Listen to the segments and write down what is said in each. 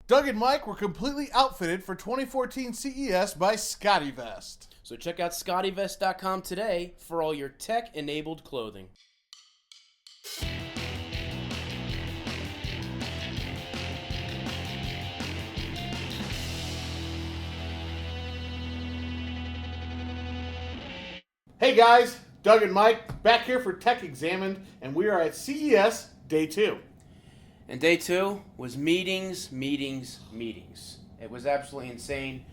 Doug and Mike were completely outfitted for 2014 CES by ScottyVest. So check out ScottyVest.com today for all your tech-enabled clothing. Hey guys, Doug and Mike back here for Tech Examined, and we are at CES Day 2. And day 2 was meetings. It was absolutely insane.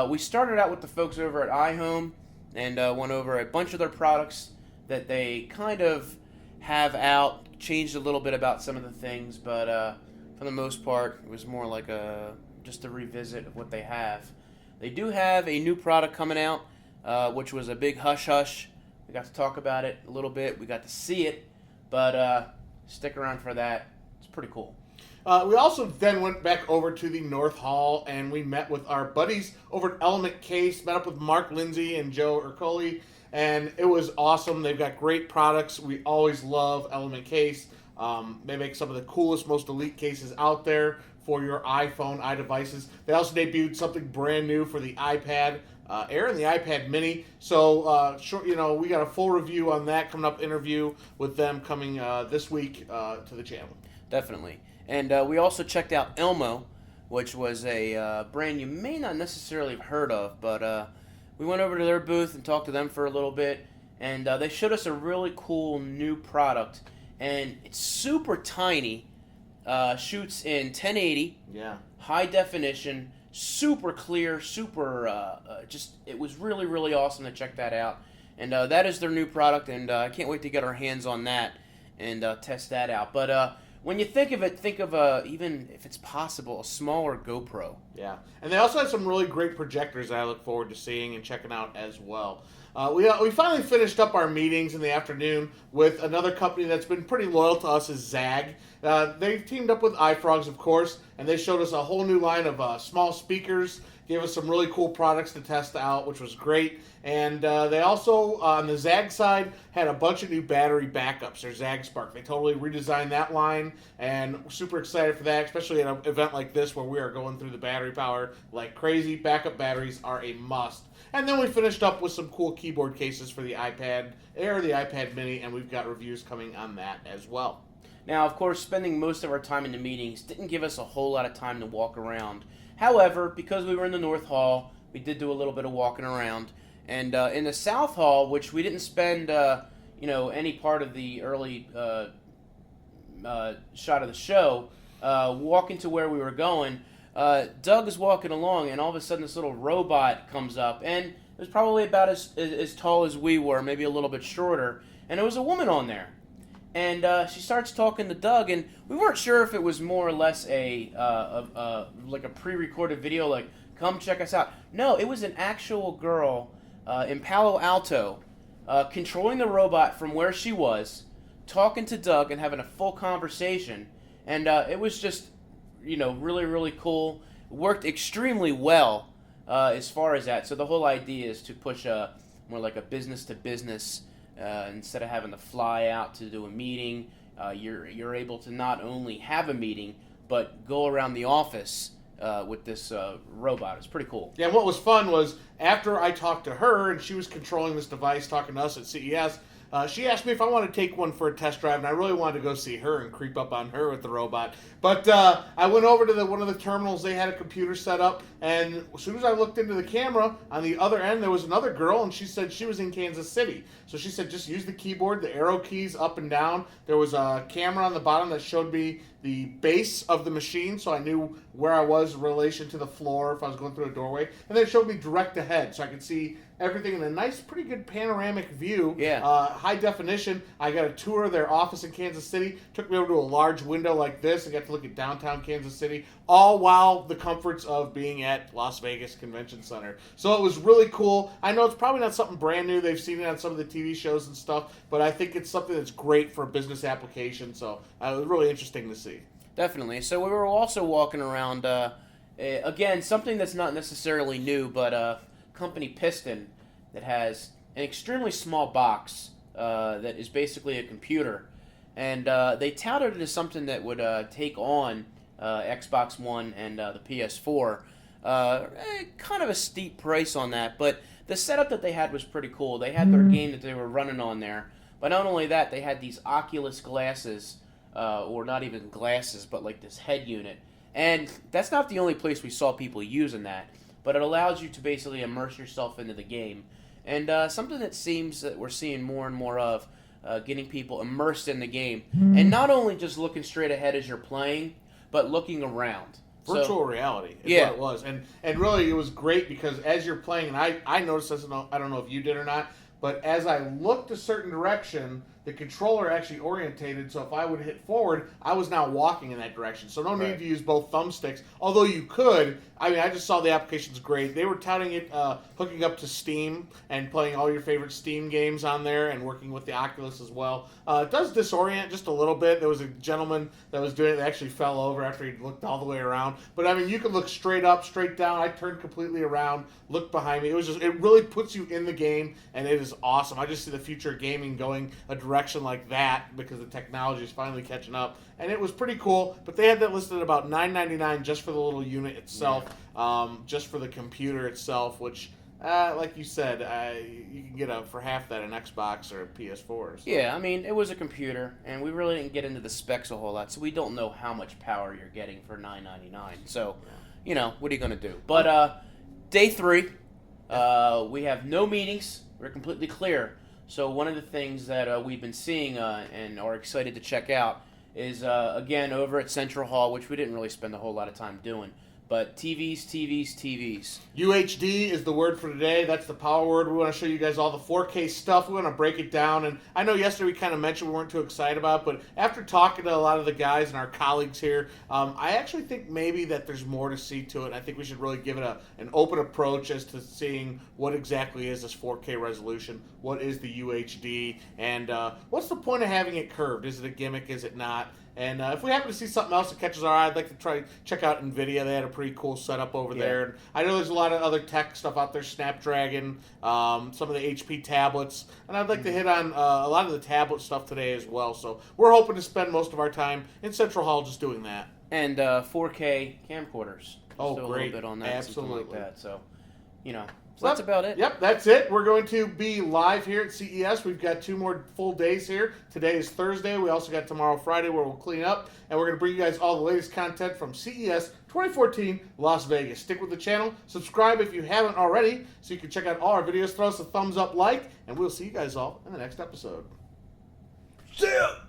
We started out with the folks over at iHome and went over a bunch of their products that they kind of have out, changed a little bit about some of the things, but for the most part, it was more like just a revisit of what they have. They do have a new product coming out, which was a big hush-hush. We got to talk about it a little bit. We got to see it, but stick around for that. It's pretty cool. We also then went back over to the North Hall, and we met with our buddies over at Element Case, met up with Mark Lindsay and Joe Ercoli, and it was awesome. They've got great products. We always love Element Case. They make some of the coolest, most elite cases out there for your iPhone, iDevices. They also debuted something brand new for the iPad Air and the iPad Mini. So, we got a full review on that coming up, interview with them coming this week to the channel. Definitely. And we also checked out Elmo, which was a brand you may not necessarily have heard of, but we went over to their booth and talked to them for a little bit, and they showed us a really cool new product, and it's super tiny, shoots in 1080, high definition, super clear, it was really, really awesome to check that out. And that is their new product, and I can't wait to get our hands on that and test that out. But when you think of it, think of even if it's possible, a smaller GoPro. Yeah, and they also have some really great projectors that I look forward to seeing and checking out as well. We finally finished up our meetings in the afternoon with another company that's been pretty loyal to us, is Zag. They've teamed up with iFrogs, of course, and they showed us a whole new line of small speakers, gave us some really cool products to test out, which was great. And they also, on the Zag side, had a bunch of new battery backups, their Zag Spark. They totally redesigned that line, and we're super excited for that, especially at an event like this where we are going through the battery power like crazy. Backup batteries are a must. And then we finished up with some cool keyboard cases for the iPad Air, the iPad Mini, and we've got reviews coming on that as well. Now, of course, spending most of our time in the meetings didn't give us a whole lot of time to walk around. However, because we were in the North Hall, we did do a little bit of walking around. And in the South Hall, which we didn't spend, any part of the early shot of the show, walking to where we were going, Doug is walking along, and all of a sudden this little robot comes up, and it was probably about as tall as we were, maybe a little bit shorter, and there was a woman on there. And she starts talking to Doug, and we weren't sure if it was more or less like a pre-recorded video, like, come check us out. No, it was an actual girl in Palo Alto controlling the robot from where she was, talking to Doug and having a full conversation. And it was just, really, really cool. It worked extremely well as far as that. So the whole idea is to push more like a business-to-business. Instead of having to fly out to do a meeting, you're able to not only have a meeting, but go around the office with this robot. It's pretty cool. Yeah, what was fun was after I talked to her and she was controlling this device, talking to us at CES, she asked me if I wanted to take one for a test drive, and I really wanted to go see her and creep up on her with the robot. But I went over to one of the terminals. They had a computer set up, and as soon as I looked into the camera, on the other end, there was another girl, and she said she was in Kansas City. So she said just use the keyboard, the arrow keys up and down. There was a camera on the bottom that showed me the base of the machine, so I knew where I was in relation to the floor if I was going through a doorway. And then it showed me direct ahead, so I could see everything in a nice, pretty good panoramic view. Yeah. High definition. I got a tour of their office in Kansas City. Took me over to a large window like this. I got to look at downtown Kansas City, all while the comforts of being at Las Vegas Convention Center. So it was really cool. I know it's probably not something brand new. They've seen it on some of the TV shows and stuff, but I think it's something that's great for a business application. So it was really interesting to see. Definitely. So we were also walking around, again, something that's not necessarily new, but company Piston that has an extremely small box that is basically a computer. And they touted it as something that would take on Xbox One and the PS4. Kind of a steep price on that, but the setup that they had was pretty cool. They had their game that they were running on there, but not only that, they had these Oculus glasses, or not even glasses, but like this head unit. And that's not the only place we saw people using that, but it allows you to basically immerse yourself into the game. And something that seems that we're seeing more and more of, getting people immersed in the game. And not only just looking straight ahead as you're playing, but looking around. Virtual reality is what it was. And really, it was great because as you're playing, and I noticed this, I don't know if you did or not, but as I looked a certain direction, the controller actually orientated, so if I would hit forward, I was now walking in that direction. So no need to use both thumbsticks, although you could. I mean, I just saw the application's great. They were touting it, hooking up to Steam and playing all your favorite Steam games on there and working with the Oculus as well. It does disorient just a little bit. There was a gentleman that was doing it that actually fell over after he looked all the way around. But I mean, you can look straight up, straight down. I turned completely around, looked behind me. It really puts you in the game, and it is awesome. I just see the future of gaming going a direction like that because the technology is finally catching up, and it was pretty cool. But they had that listed at about $9.99 just for the little unit itself, just for the computer itself, which like you said, you can get for half that an Xbox or a PS4. So. Yeah, I mean, it was a computer, and we really didn't get into the specs a whole lot, so we don't know how much power you're getting for $9.99. So, what are you going to do? But day 3, we have no meetings. We're completely clear. So one of the things that we've been seeing and are excited to check out is, again, over at Central Hall, which we didn't really spend a whole lot of time doing, but TVs. UHD is the word for today. That's the power word. We want to show you guys all the 4K stuff. We want to break it down. And I know yesterday we kind of mentioned we weren't too excited about it, but after talking to a lot of the guys and our colleagues here, I actually think maybe that there's more to see to it. I think we should really give it an open approach as to seeing what exactly is this 4K resolution, what is the UHD, and what's the point of having it curved? Is it a gimmick? Is it not? And if we happen to see something else that catches our eye, I'd like to check out NVIDIA. They had a pretty cool setup over there. And I know there's a lot of other tech stuff out there, Snapdragon, some of the HP tablets. And I'd like to hit on a lot of the tablet stuff today as well. So we're hoping to spend most of our time in Central Hall just doing that. And 4K camcorders. Oh, great. A little bit on that, absolutely. Something like that. So, So that's about it. Yep, that's it. We're going to be live here at CES. We've got 2 more full days here. Today is Thursday. We also got tomorrow, Friday, where we'll clean up. And we're going to bring you guys all the latest content from CES 2014 Las Vegas. Stick with the channel. Subscribe if you haven't already so you can check out all our videos. Throw us a thumbs up, and we'll see you guys all in the next episode. See ya!